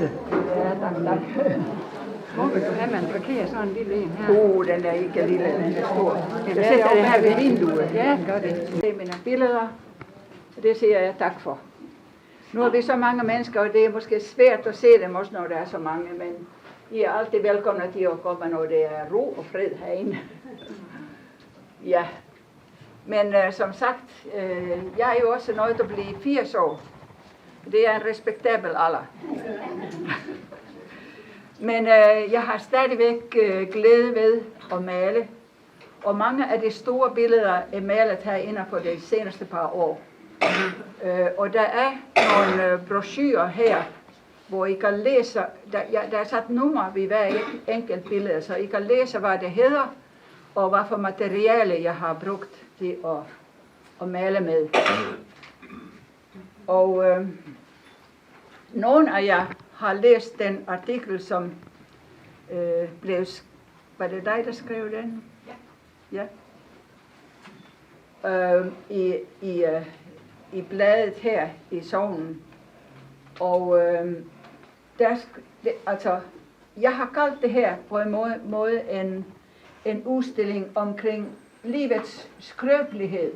lille. Ja, tak. Hvor vil du have, man parkerer sådan en lille en her? Den er ikke lille, den er stor. Jeg Jeg sætter det her ved vinduet. Ja, gør det. Det er mine billeder, og det siger jeg tak for. Nu er vi så mange mennesker, og det er måske svært at se dem også, når der er så mange, men I er altid velkomne til at komme, når det er ro og fred herinde. Ja, men som sagt, jeg er jo også nået at blive 80 år. Det er en respektabel alder. Men jeg har stadigvæk glæde ved at male, og mange af de store billeder er malet her inden for de seneste par år. Og der er nogle brochurer her, hvor I kan læse, der er sat nummer ved hver enkelt billede, så I kan læse, hvad det hedder, og hvad for materiale jeg har brugt til at male med. Og nogle af jer har læst den artikel, som blev... Var det dig, der skrev den? Ja. I bladet her i sognen. Og jeg har kaldt det her på en måde en udstilling omkring livets skrøbelighed.